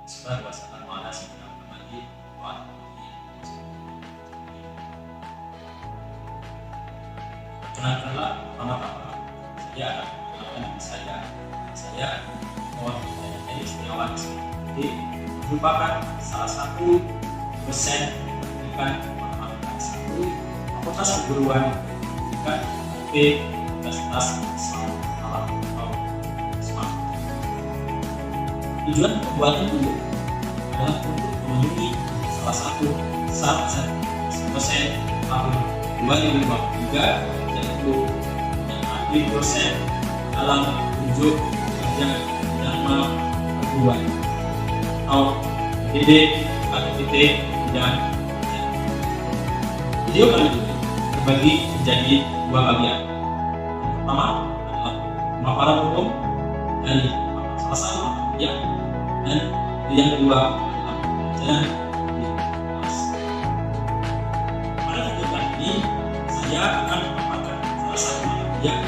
Sudah berdasarkan mana sih bagi kenalkanlah pertama-tama saya akan mengenalkan diri saya ini Setiawan. Jadi merupakan salah satu dosen pendidikan matematika 1 Fakultas Keguruan Pendidikan Universitas Islam Alam atau Islam. Tujuan pembuatan dulu adalah untuk memenuhi salah satu syarat dosen tahun 2023, yaitu menjadi dosen dalam unjuk kerja Dharma perguruan atau PDD, ATPT, dan video kali ini terbagi menjadi dua bagian. Yang pertama adalah pemaparan umum dari salah satu kuliah, dan yang kedua adalah pembelajaran di kelas. Pada video kali ini saya akan memaparkan salah satu mata kuliah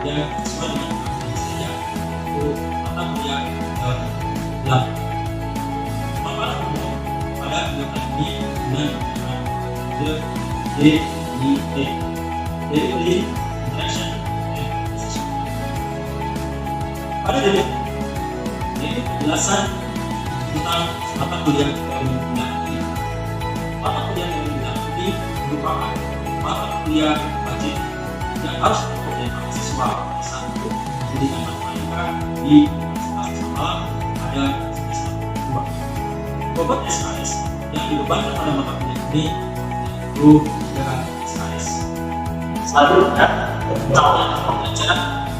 yang sesuai dengan ahli saya, yaitu mata kuliah dalam pemaparan umum. Pada video kali ini dengan DIE, Daily Interaction and Decision. Pada video ini penjelasan tentang mata kuliah yang ini. Mata kuliah yang ini merupakan mata kuliah wajib yang harus diikuti oleh mahasiswa S1 pendidikan matematika di Universitas Islam Alam pada semester 2. Bobot SKS yang dibebankan pada mata kuliah ini yaitu 3 SKS. Selanjutnya, tentang pembelajaran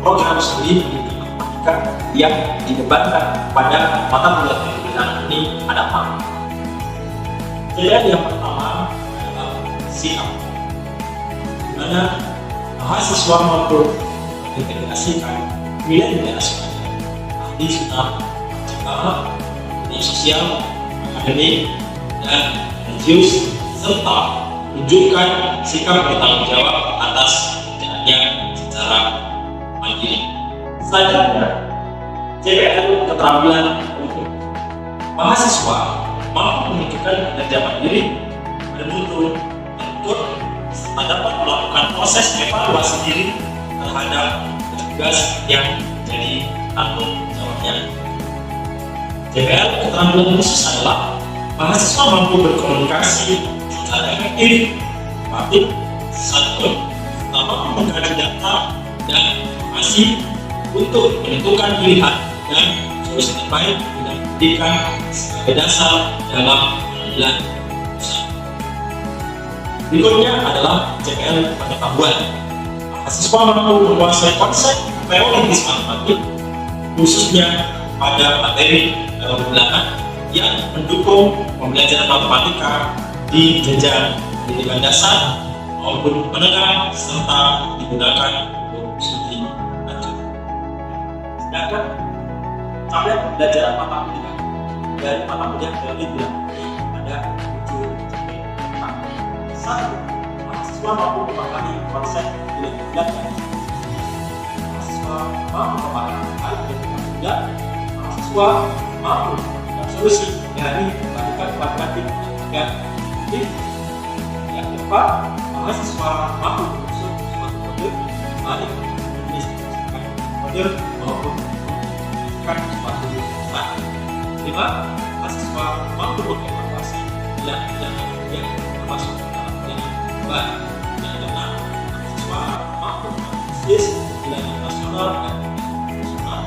program studi pendidikan matematika yang dibebankan pada mata kuliah pendidikan ini ada apa? Jadi yang pertama adalah sikap, di mana mahasiswa mampu mengintegrasikan nilai-nilai aspek ahli sunnah agama, nilai sosial, akademik, dan religius, serta menunjukkan sikap bertanggung jawab atas kerjaannya secara mandiri. Selanjutnya, JPL keterampilan umum. Mahasiswa mampu menunjukkan kinerja mandiri, menuntut, serta dapat melakukan proses evaluasi diri terhadap tugas yang menjadi tanggung jawabnya. JPL keterampilan khusus adalah mahasiswa mampu berkomunikasi secara efektif, kreatif, santun, serta menggali data dan informasi untuk menentukan pilihan dan solusi terbaik dalam pendidikan sebagai dasar dalam pengambilan keputusan. Berikutnya adalah JPL pengetahuan. Mahasiswa mampu menguasai konsep teoritis matematik, khususnya pada materi dalam ulangan yang mendukung pembelajaran matematika di jenjang pendidikan dasar maupun menengah, serta digunakan untuk studi lanjut. Sedangkan capaian pembelajaran matematika dari mata kuliah teori bilang ini ada 7 capaian. 1. Mahasiswa mampu memahami konsep nilai-nilai. Mahasiswa mampu memahami hal yang mahasiswa mampu solusi dari melakukan matematik dan titik. Yang keempat, mahasiswa mampu mengusung suatu kode balik menulis kode maupun menunjukkan suatu pesan. 5. Mahasiswa mampu mengevaluasi nilai-nilai yang termasuk dalam nilai beban. Yang keenam, mahasiswa mampu menganalisis nilai nasional dan internasional.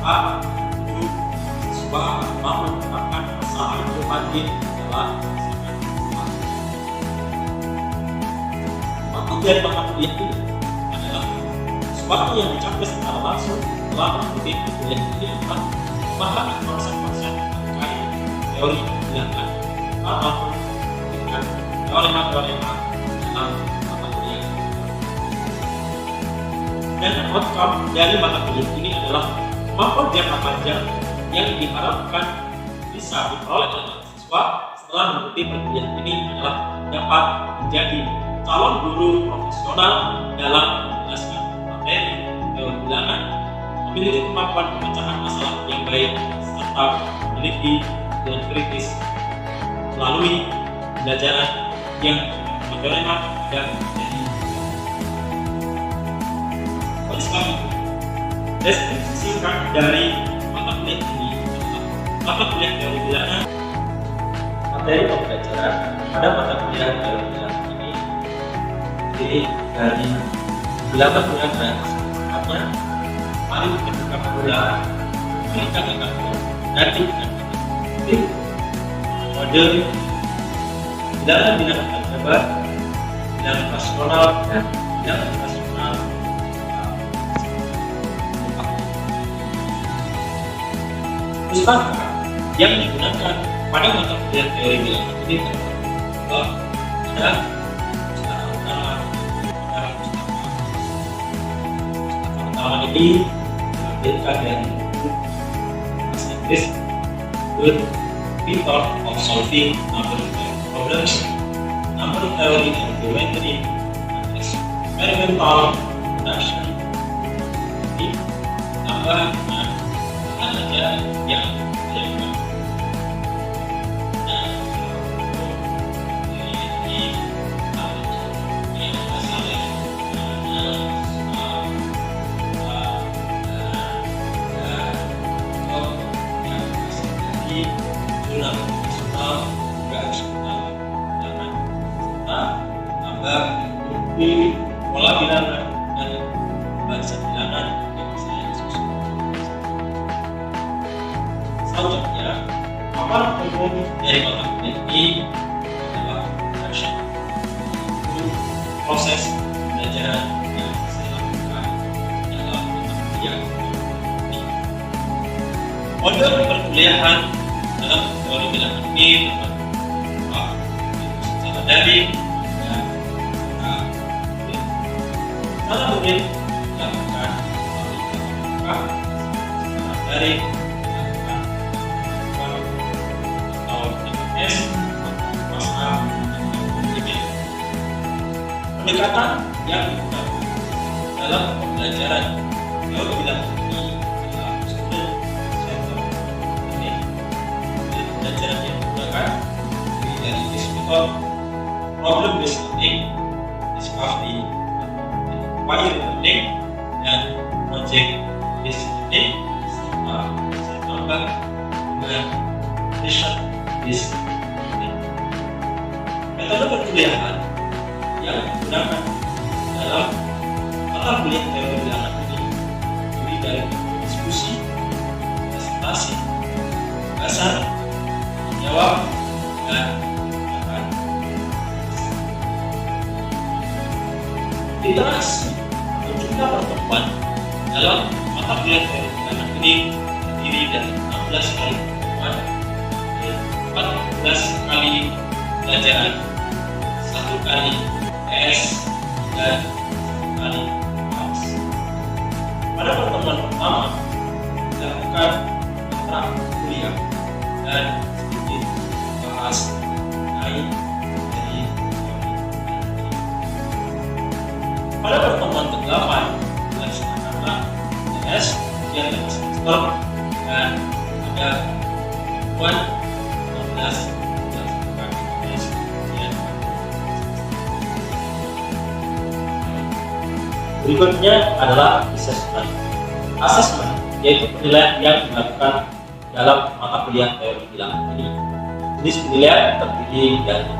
Mahasiswa mampu melakukan persamaan normatif dalam tujuan mata kuliah ini adalah sesuatu yang dicapai secara langsung setelah mengikuti kuliah ini adalah memahami konsep-konsep terkait teori pendidikan maupun dengan teorema-teorema dalam mata kuliah. Dan outcome dari mata kuliah ini adalah kemampuan jangka panjang yang diharapkan bisa diperoleh oleh mahasiswa setelah mengikuti perkuliahan ini adalah dapat menjadi calon guru profesional dalam menjelaskan materi teori bilangan, memiliki kemampuan pemecahan masalah yang baik, serta memiliki pikiran kritis melalui pembelajaran yang modern dan jadi. Oleh sebab itu, deskripsi singkat dari mata kuliah ini adalah mata kuliah teori bilangan. Materi pembelajaran pada mata kuliah teori bilangan ini terdiri dari 8 bilangan, artinya paling ketika permulaan, meningkatkan nanti model bilangan aljabar, bilangan rasional dan bilangan rasional. Pusaka yang digunakan pada mata kuliah teori bilangan ini adalah pustaka ini diambilkan dari bahasa Inggris Good Method of Solving Numeric Problems, Number Theory and Geometry, and Experimental Reduction. Jadi tambah dengan aja yang dilakukan. Bukti pola bilangan dan bahasa bilangan yang saya susun. Selanjutnya, paparan umum dari mata kuliah ini adalah introduction, itu proses pembelajaran yang saya lakukan dalam mata kuliah ini. Model perkuliahan dalam teori bilangan ini dapat secara daring. Cara murid dilakukan dari atau TPS atau pendekatan yang digunakan dalam pembelajaran teori bilangan ini adalah student center. Ini pembelajaran yang digunakan dari discover problem based learning, discovery, fire learning, dan project based learning, serta saya tambah dengan research based learning. Metode perkuliahan yang digunakan dalam mata kuliah teori bilangan ini terdiri dari diskusi, presentasi, dasar, jawab, dan akan interaksi atau jumlah pertemuan dalam mata kuliah teori bilangan ini terdiri dari 16 kali pertemuan, 14 kali pelajaran, 1 kali tes, dan 1 kali UAS. Pada pertemuan pertama dilakukan kontrak kuliah dan sedikit bahas mengenai dari pada pertemuan ke-8 dilaksanakanlah tes ujian dari semester dan ada pertemuan 12 dilaksanakan tes ujian. Berikutnya adalah assessment. Assessment yaitu penilaian yang dilakukan dalam mata kuliah teori bilangan ini. Jenis penilaian terdiri dari 4.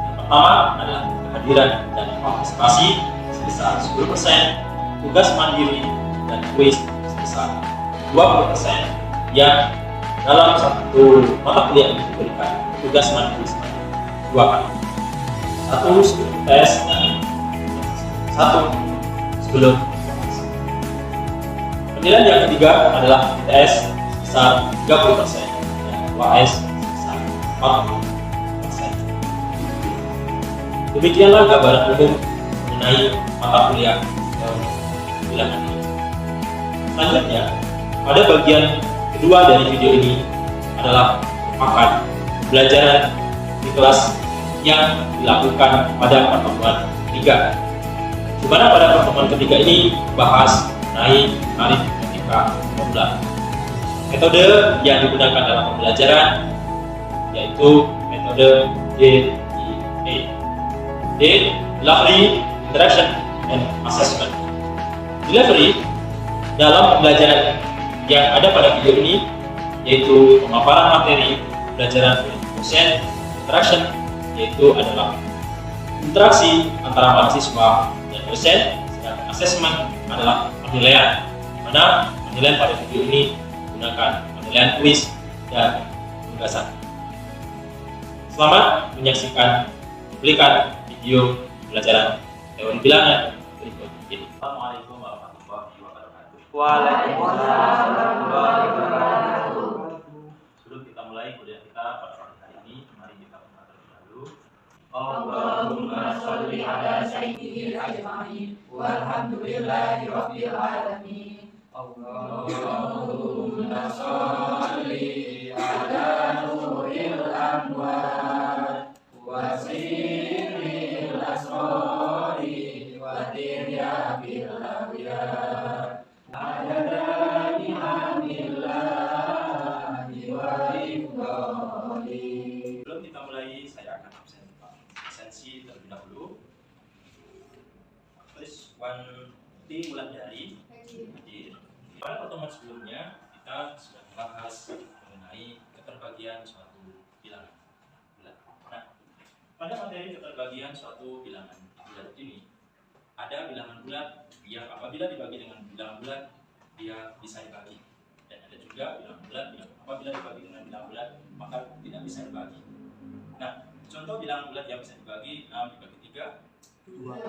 Yang pertama adalah kehadiran dan partisipasi sebesar 10%, tugas mandiri dan kuis sebesar 20%, yang dalam satu mata kuliah ini diberikan tugas mandiri sebanyak 2 kali, 1 sebelum tes dan 1 sebelum tes. Penilaian yang ketiga adalah tes sebesar 30% dan UAS sebesar 40%. Demikianlah gambaran umum mengenai mata kuliah teori bilangan ini. Selanjutnya, pada bagian kedua dari video ini adalah merupakan pembelajaran di kelas yang dilakukan pada pertemuan ketiga, di mana pada pertemuan ketiga ini bahas mengenai matematika formula. Metode yang digunakan dalam pembelajaran yaitu metode DIA. Delivery, Interaction, and Assessment. Delivery dalam pembelajaran yang ada pada video ini yaitu pemaparan materi pembelajaran oleh dosen, interaction yaitu adalah interaksi antara mahasiswa dan dosen, sedangkan assessment adalah penilaian, di mana penilaian pada video ini menggunakan penilaian kuis dan penugasan. Selamat menyaksikan cuplikan video pembelajaran teori bilangan berikut ini. Assalamualaikum warahmatullahi wabarakatuh. Waalaikumsalam warahmatullahi wabarakatuh. Sebelum kita mulai kuliah kita pada pagi hari ini, mari kita berdoa terlebih dahulu. Allahumma sholli ala sayyidil ajma'in walhamdulillahi rabbil alamin. Allahumma sholli ala nuril anwar wa sirril asrari wa diryabil awliya adada ni'amillahi wa rifqali. Sebelum kita mulai, saya akan absensi terlebih dahulu. Terus mulai dari hadir. Pada pertemuan sebelumnya kita sudah membahas mengenai keterbagian suatu bilangan bulat. Nah, pada materi keterbagian suatu bilangan bulat ini ada bilangan bulat yang apabila dibagi dengan bilangan bulat dia bisa dibagi, dan ada juga bilangan bulat yang apabila dibagi dengan bilangan bulat maka tidak bisa dibagi. Nah, contoh bilangan bulat yang bisa dibagi 6 dibagi 3 2,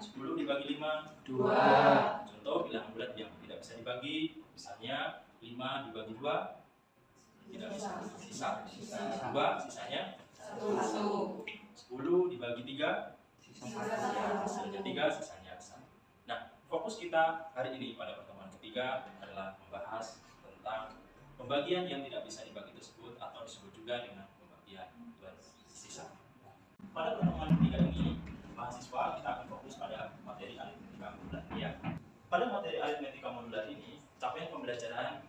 10 dibagi 5 2. Contoh bilangan bulat yang tidak bisa dibagi, misalnya 5 dibagi 2 tidak bisa, sisa 2, sisanya 1. 10 dibagi 3 hasilnya 3, sisanya 1. Nah, fokus kita hari ini pada pertemuan ketiga adalah membahas tentang pembagian yang tidak bisa dibagi tersebut, atau disebut juga dengan pembagian bersisa. Pada pertemuan ketiga ini, mahasiswa kita akan fokus pada materi aritmetika modular ya. Pada materi aritmetika modular ini, capaian pembelajaran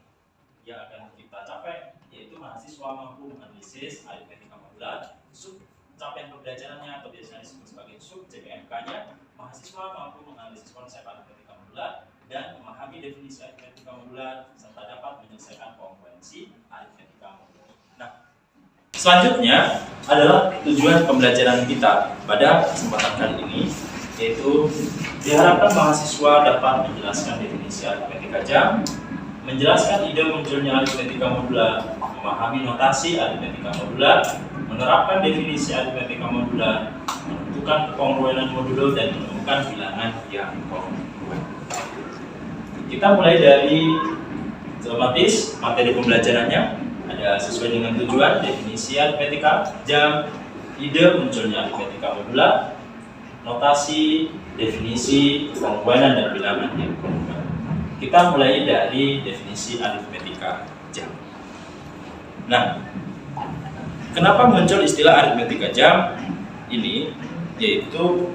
yang akan kita capai yaitu mahasiswa mampu menganalisis aritmetika modular. Sub capaian pembelajarannya atau biasanya disebut sebagai sub CPMK-nya, mahasiswa mampu menganalisis konsep aritmetika modular dan memahami definisi aritmetika modular serta dapat menyelesaikan kongruensi aritmetika modular. Nah, selanjutnya adalah tujuan pembelajaran kita pada kesempatan kali ini, yaitu diharapkan mahasiswa dapat menjelaskan definisi aritmetika jam, menjelaskan ide munculnya aritmetika modular, memahami notasi aritmetika modular, menerapkan definisi aritmetika modular, menentukan kekongruenan modulo, dan menemukan bilangan yang kongruen. Kita mulai dari otomatis materi pembelajarannya. Ada sesuai dengan tujuan, definisi aritmetika jam, ide munculnya aritmetika modular, notasi, definisi, kekongruenan, dan bilangan yang kongruen. Kita mulai dari definisi aritmetika jam. Nah, kenapa muncul istilah aritmetika jam ini? Yaitu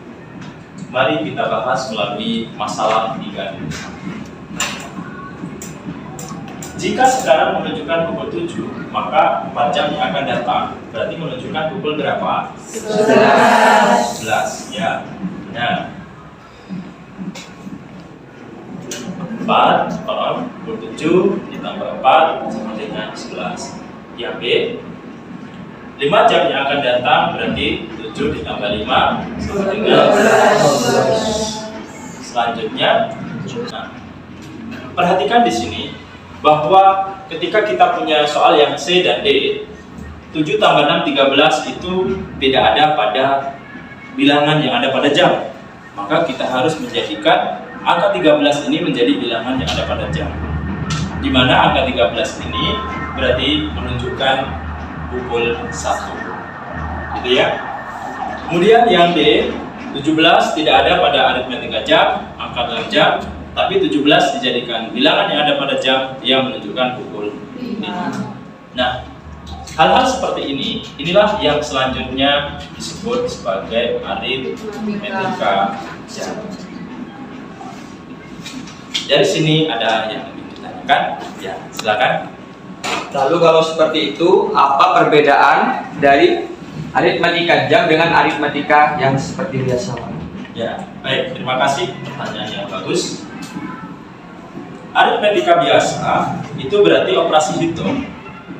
mari kita bahas melalui masalah 3. Jika sekarang menunjukkan pukul 7, maka 4 jam yang akan datang berarti menunjukkan pukul berapa? 11. Ya. Nah, 4 pukul 7 ditambah 4 sama dengan 11. Yang B, 5 jam yang akan datang berarti 7 ditambah 5 sama dengan 12. Selanjutnya, nah, perhatikan di sini bahwa ketika kita punya soal yang C dan D, 7 tambah 6 13 itu tidak ada pada bilangan yang ada pada jam. Maka kita harus menjadikan angka 13 ini menjadi bilangan yang ada pada jam. Di mana angka 13 ini berarti menunjukkan pukul 1. Gitu ya. Kemudian yang D, 17 tidak ada pada aritmetika jam, angka dalam jam, tapi 17 dijadikan bilangan yang ada pada jam yang menunjukkan pukul 5. Nah, hal-hal seperti ini, inilah yang selanjutnya disebut sebagai aritmetika jam. Dari sini ada yang ingin ditanyakan? Ya, silakan. Lalu kalau seperti itu, apa perbedaan dari aritmetika jam dengan aritmetika yang seperti biasa? Ya, baik. Terima kasih pertanyaan yang bagus. Aritmetika biasa itu berarti operasi hitung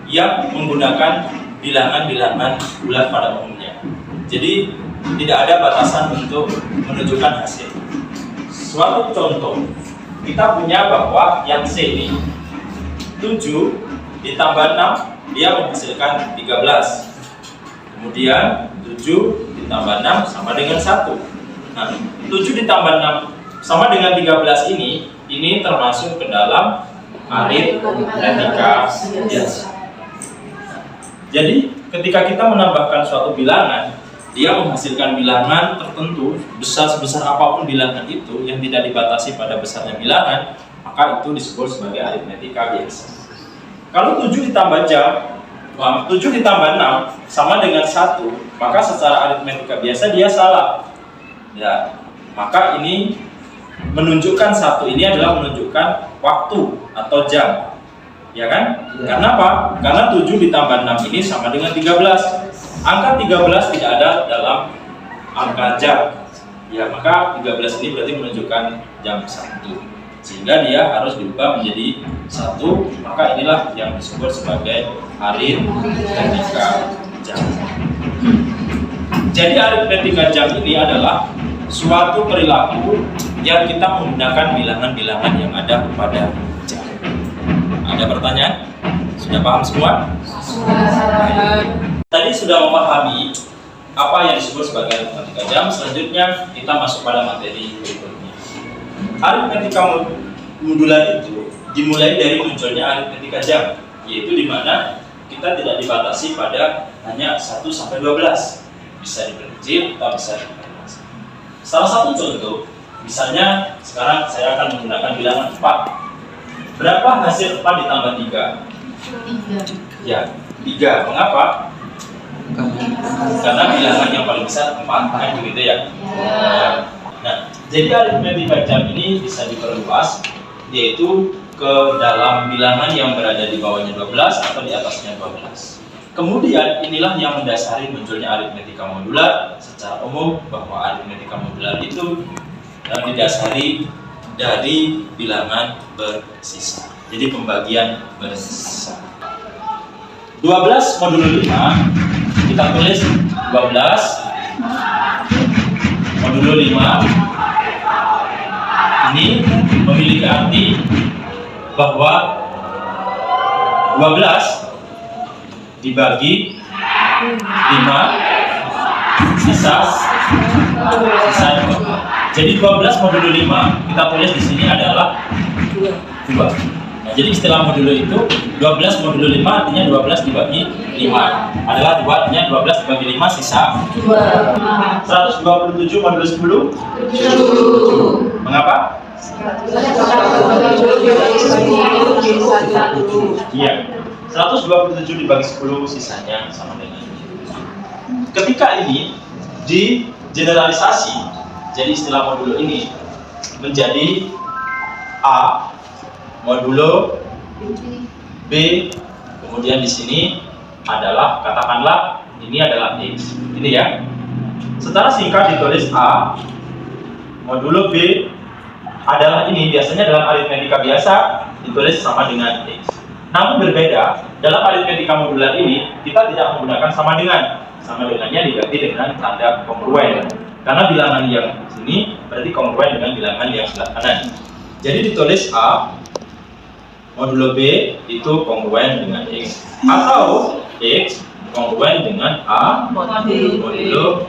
yang menggunakan bilangan-bilangan bulat pada umumnya. Jadi tidak ada batasan untuk menunjukkan hasil. Suatu contoh, kita punya bahwa yang C ini 7 ditambah 6 dia menghasilkan 13. Kemudian 7 ditambah 6 sama dengan 1. Nah, 7 ditambah 6 sama dengan 13 ini termasuk ke dalam aritmetika biasa. Jadi ketika kita menambahkan suatu bilangan, dia menghasilkan bilangan tertentu sebesar apapun bilangan itu yang tidak dibatasi pada besarnya bilangan, maka itu disebut sebagai aritmetika biasa. Kalau 7 ditambah 6 sama dengan 1, maka secara aritmetika biasa dia salah. Ya, maka ini menunjukkan 1 ini adalah menunjukkan waktu atau jam. Ya kan? Ya. Karena apa? Karena 7 ditambah 6 ini sama dengan 13. Angka 13 tidak ada dalam angka jam. Ya, maka 13 ini berarti menunjukkan jam 1. Sehingga dia harus diubah menjadi 1, maka inilah yang disebut sebagai aritmetika jam. Jadi aritmetika jam ini adalah suatu perilaku yang kita menggunakan bilangan-bilangan yang ada pada jam. Ada pertanyaan? Sudah paham semua? Tadi sudah memahami apa yang disebut sebagai aritmetika jam. Selanjutnya kita masuk pada materi berikutnya. Aritmetika modular itu dimulai dari munculnya aritmetika jam, yaitu di mana kita tidak dibatasi pada hanya 1 sampai 12. Bisa diperkecil atau bisa diperluas. Salah satu contoh, misalnya sekarang saya akan menggunakan bilangan 4. Berapa hasil 4 ditambah 3? 3. Ya, 3. Mengapa? Karena bilangan yang paling besar 4, kan begitu ya? Nah, jadi aritmetika jam ini bisa diperluas, yaitu ke dalam bilangan yang berada di bawahnya 12 atau di atasnya 12. Kemudian inilah yang mendasari munculnya aritmetika modular. Secara umum bahwa aritmetika modular itu didasari dari bilangan bersisa. Jadi pembagian bersisa. 12 modulo 5 kita tulis 12 modulo 5 ini memiliki arti bahwa 12 dibagi 5 sisa 2. Jadi 12 modulo 5 kita tulis di sini adalah 2. Nah, jadi istilah modulo itu 12 modulo 5 artinya 12 dibagi 5 adalah 2, artinya 12 dibagi 5 sisa 2. 127 modulo 10 7. Mengapa? Iya. 127 dibagi 10 sisanya sama dengan 7. Ketika ini digeneralisasi, jadi istilah modulo ini menjadi A modulo B, kemudian di sini adalah katakanlah ini adalah X. Ini ya. Secara singkat ditulis A modulo B adalah ini, biasanya dalam aritmetika biasa ditulis sama dengan X. Namun berbeda, dalam aritmetika modular ini kita tidak menggunakan sama dengannya diganti dengan tanda kongruen. Karena bilangan yang sini berarti kongruen dengan bilangan yang sebelah kanan. Jadi ditulis A modulo B itu kongruen dengan X, atau X kongruen dengan A modulo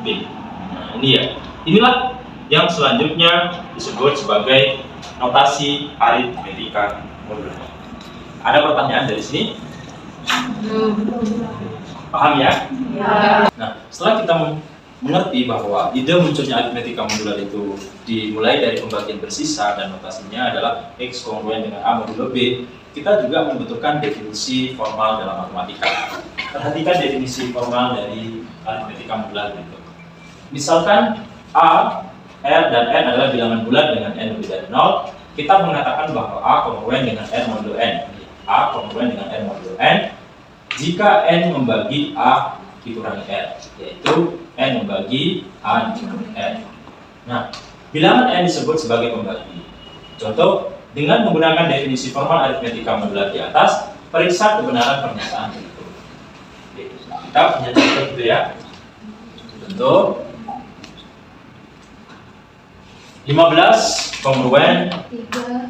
B. Nah, ini ya. Inilah yang selanjutnya disebut sebagai notasi aritmetika modular. Ada pertanyaan dari sini? Paham ya? Nah, setelah kita mengerti bahwa ide munculnya aritmetika modular itu dimulai dari pembagian bersisa dan notasinya adalah X kongruen dengan A modulo B, kita juga membutuhkan definisi formal dalam matematika. Perhatikan definisi formal dari aritmetika modular itu. Misalkan A, R, dan N adalah bilangan bulat dengan N lebih dari 0, kita mengatakan bahwa A kongruen dengan N modulo N. A kongruen dengan R modulo N jika N membagi A dikurangi R, yaitu N membagi A dikurangi N. Nah, bilangan N disebut sebagai pembagi. Contoh, dengan menggunakan definisi formal aritmetika modular di atas, periksa kebenaran pernyataan itu. Kita punya contoh gitu ya. Contoh 15 kongruen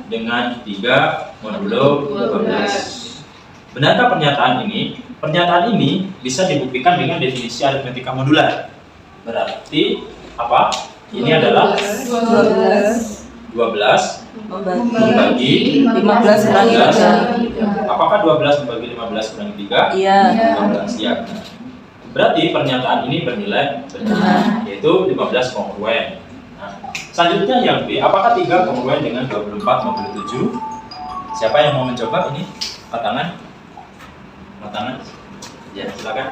dengan 3 modulo 12. Benarkah pernyataan ini? Pernyataan ini bisa dibuktikan dengan definisi aritmetika modular. Berarti apa? Ini adalah 12 membagi 15 kurangi 3. Apakah 12 membagi 15 kurangi 3? Iya. 15, ya. Berarti pernyataan ini bernilai benar, yaitu 15 kongruen. Nah, selanjutnya yang B, apakah 3 kongruen dengan 24 modulo 7? Siapa yang mau mencoba ini? Angkat tangan. Angkat tangan. Ya, silakan.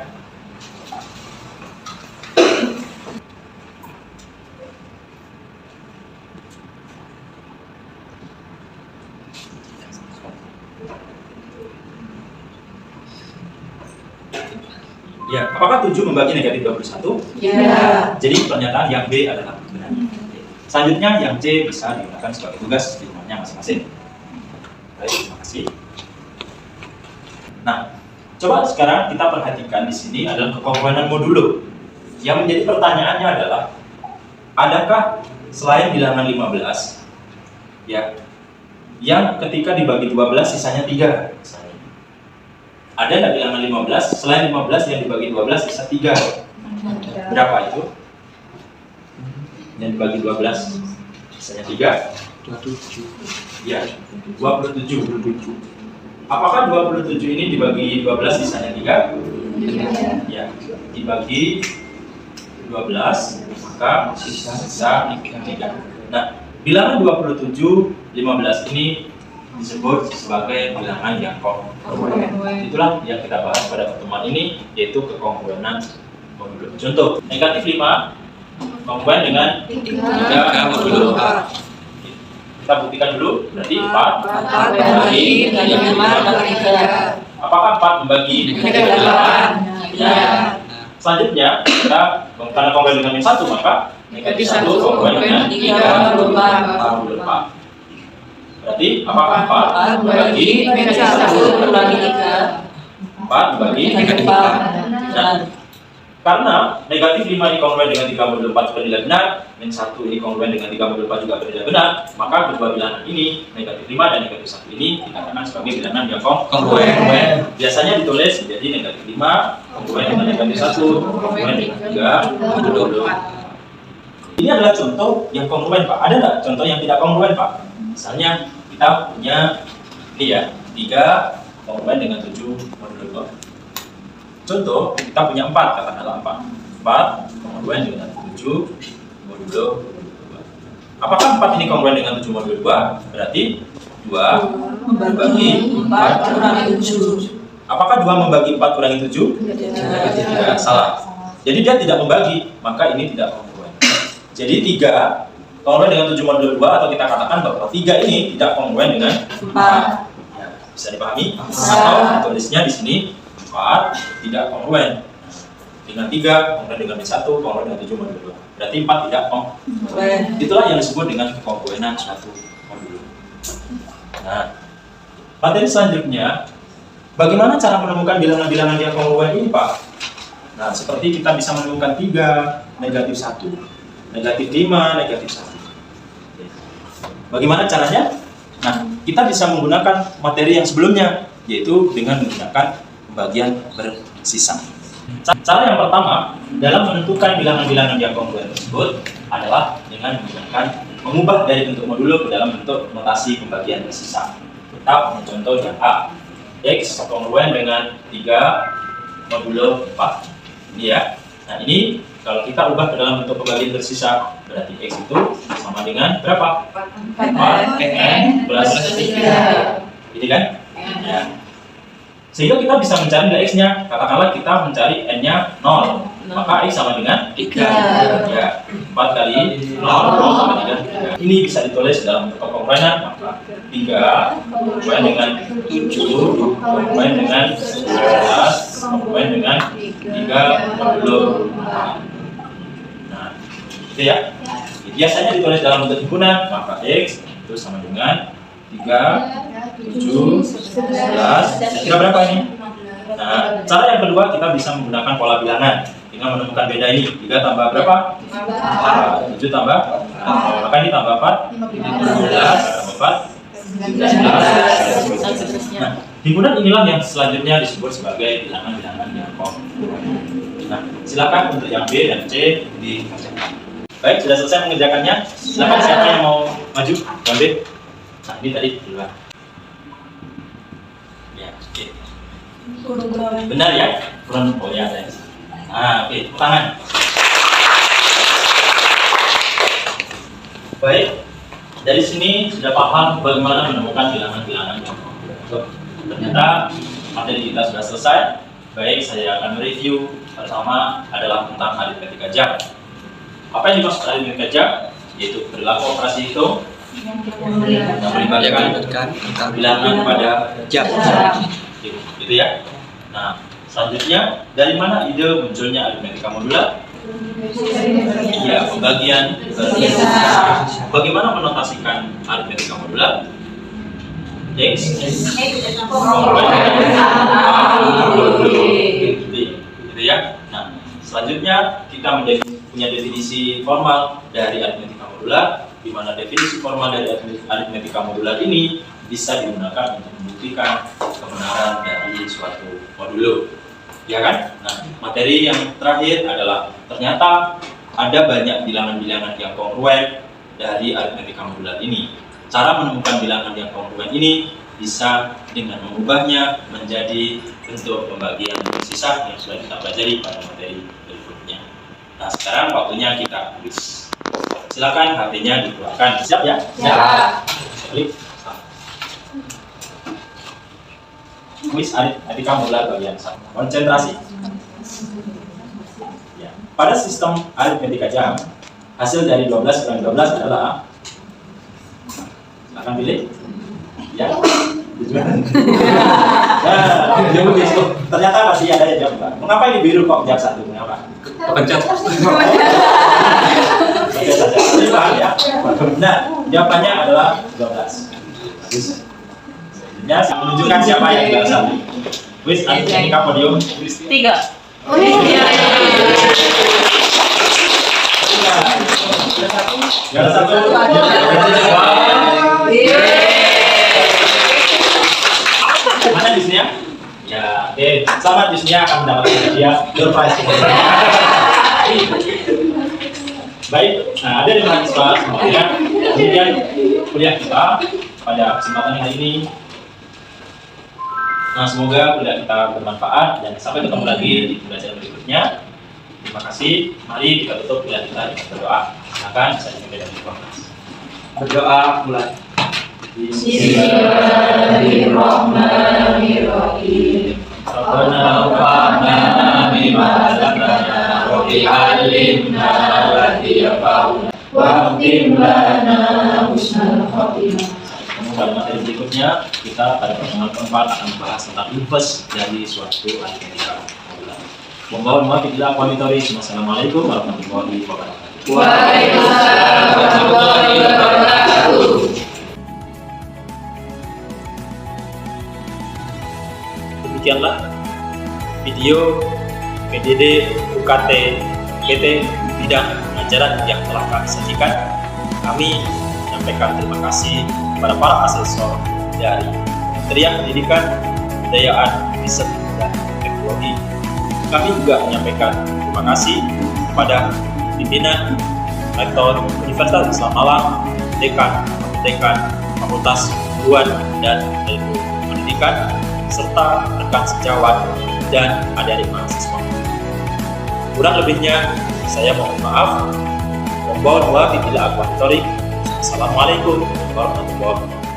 Ya, apakah 7 membagi negatif 21? Iya. Jadi pernyataan yang B adalah benar. Selanjutnya yang C bisa digunakan sebagai tugas di rumahnya masing-masing. Baik, terima kasih. Nah, coba sekarang kita perhatikan di sini adalah kekongruenan modulo. Yang menjadi pertanyaannya adalah, adakah selain bilangan 15 ya, yang ketika dibagi 12 sisanya 3? Ada nggak bilangan 15? Selain 15 yang dibagi 12 sisa 3. Berapa itu? Yang dibagi 12 sisanya 3? 27. Ya, 27. Apakah 27 ini dibagi 12 sisanya 3? Ya, dibagi 12 maka sisa 3. Nah, bilangan 27, 15 ini disebut sebagai bilangan yang kongruen. Itulah yang kita bahas pada pertemuan ini, yaitu kekongruenan modulo. Contoh, negatif 5 kongruen dengan 3 modulo 4. Kita buktikan dulu, berarti 4 Bagi negatif 5 bagi 3. Apakah 4 membagi Negatif 8? Iya. Selanjutnya, kita karena kongruen dengan min 1, maka negatif 1 kongruen dengan 3 modulo 4. Berarti apakah 4 membagi negatif 1 kurangi 3. 4 membagi Negatif 4. Nah, karena negatif 5 ini kongruen dengan 3 modulo 4 bernilai benar, min 1 ini kongruen dengan 3 modulo 4 juga bernilai benar, maka kedua bilangan ini, negatif 5 dan negatif 1 ini dikatakan sebagai bilangan yang kongruen. Biasanya ditulis menjadi negatif 5 kongruen dengan negatif 1 kongruen dengan 3 modulo 4. Ini adalah contoh yang kongruen, Pak. Ada nggak contoh yang tidak kongruen, Pak? Misalnya kita punya ini ya, 3 kongruen dengan 7 modulo 2. Contoh, kita punya 4, katakanlah 4 kongruen dengan 7 modulo 2. Apakah 4 ini kongruen dengan 7 modulo 2? Berarti 2 membagi 4 kurangi 7. Apakah 2 membagi 4 kurangi 7? Tidak, salah. Jadi dia tidak membagi, maka ini tidak kongruen. Jadi 3 kongruen dengan 7 modulo 2, atau kita katakan bahwa 3 ini tidak kongruen dengan 4. Ya, bisa dipahami? Atau tulisnya di sini 4 tidak kongruen dengan 3, kongruen dengan min 1, kongruen dengan 7 modulo 2. Berarti 4 tidak kongruen. Itulah yang disebut dengan kekongruenan suatu modulo. Nah, materi selanjutnya, bagaimana cara menemukan bilangan-bilangan yang kongruen ini, Pak? Nah, seperti kita bisa menemukan 3, negatif 1, negatif 5, negatif 1. Bagaimana caranya? Nah, kita bisa menggunakan materi yang sebelumnya, yaitu dengan menggunakan pembagian bersisa. Cara yang pertama dalam menentukan bilangan-bilangan yang kongruen tersebut adalah dengan menggunakan mengubah dari bentuk modulo ke dalam bentuk notasi pembagian bersisa. Kita punya contoh yang A, X kongruen dengan 3 modulo 4. Ini ya. Nah, ini kalau kita ubah ke dalam bentuk pembagian bersisa, berarti X itu sama dengan berapa? 4 N plus 3. Ini kan? Ya. Sehingga kita bisa mencari nilai X-nya. Katakanlah kita mencari N-nya 0. maka X sama dengan 3. ya, 4 kali 0 sama dengan 3. Ini bisa ditulis dalam bentuk komponen, maka 3 komponen dengan 7 komponen dengan 11 komponen dengan 30. Nah, itu ya. Biasanya ditulis dalam bentuk himpunan, maka X itu sama dengan 3, 7, 11. Kira berapa ini? Nah, cara yang kedua kita bisa menggunakan pola bilangan dengan menemukan beda ini. 3 tambah berapa? 4. 7 tambah 0. Maka ini tambah 4, 15 tambah 4, 11. Nah, himpunan inilah yang selanjutnya disebut sebagai bilangan-bilangan yang kompleks. Nah, silakan untuk yang B dan C dikerjakan. Baik, sudah selesai mengerjakannya. Silakan siapa yang mau maju, yang B. Nah, ini tadi duluan. Ya, oke. Benar ya? Kurang oh ya ada. Nah, oke, tangan. Baik. Dari sini sudah paham bagaimana menemukan bilangan-bilangan yang kompleks. Ternyata materi kita sudah selesai. Baik, saya akan mereview. Pertama adalah tentang aritmetika jam. Apa yang dimaksud aritmetika jam? Yaitu perilaku operasi hitung yang melibatkan bilangan pada jam. Gitu ya. Nah, selanjutnya dari mana ide munculnya aritmetika modular? Ya, pembagian bagaimana menotasikan aritmetika modular? X gitu ya. Nah, selanjutnya kita punya definisi formal dari aritmetika modular, di mana definisi formal dari aritmetika modular ini bisa digunakan untuk membuktikan kebenaran dari suatu modulo, ya kan? Nah, materi yang terakhir adalah ternyata ada banyak bilangan-bilangan yang kongruen dari aritmetika modular ini. Cara menemukan bilangan yang kongruen ini bisa dengan mengubahnya menjadi bentuk pembagian sisa yang sudah kita pelajari pada materi berikutnya. Nah, sekarang waktunya kita tulis. Silakan HP-nya dikeluarkan. Siap ya? Siap. Klik. Kuis aritmetika modular bagian 1. Konsentrasi. Ya. Pada sistem aritmetika jam, hasil dari 12 kurang 12 adalah, akan pilih? Ya. Nah, ternyata masih ada yang jawab. Mengapa ini biru kok jam 1? Mengapa? Pencet. Oke saja. Ini paham ya? Nah, jawabannya adalah 12. Bagus. Ya, menunjukkan siapa yang bilang satu. Wis, aritmetika podium. 3. Gak ada satu. Mana Disney? Ya, oke. Selamat Disney akan mendapatkan hadiah door prize. Baik, nah ada di mahasiswa semuanya. Kemudian kuliah kita pada kesempatan hari ini. Nah, semoga kuliah kita bermanfaat dan sampai ketemu lagi di pembelajaran berikutnya. Terima kasih. Mari kita tutup kuliah kita dengan berdoa. Silakan saya dimulai dari kelas. Berdoa mulai. Bismillahirrahmanirrahim. Rabbana Rabbana bima razaqtana wa bi'allimna wa tiyafa'una wa khtim lana husnal khotimah. Pada materi berikutnya kita pada pertemuan keempat akan membahas tentang inverse dari suatu aritmetika modular. Mohon maaf bila aku mintori. Wassalamualaikum warahmatullahi wabarakatuh. Waalaikumsalam warahmatullahi wabarakatuh. Demikianlah video PDD UKT PT bidang pengajaran yang telah kami sajikan. Kami menyampaikan terima kasih kepada para asesor dari Kementerian Pendidikan, Kebudayaan, Riset, dan Teknologi. Kami juga menyampaikan terima kasih kepada pimpinan, rektor Universitas Islam Malang, dekan, Fakultas Keguruan dan Ilmu Pendidikan, serta rekan sejawat dan adik-adik mahasiswa. Kurang lebihnya, saya mohon maaf. Assalamualaikum warahmatullahi wabarakatuh.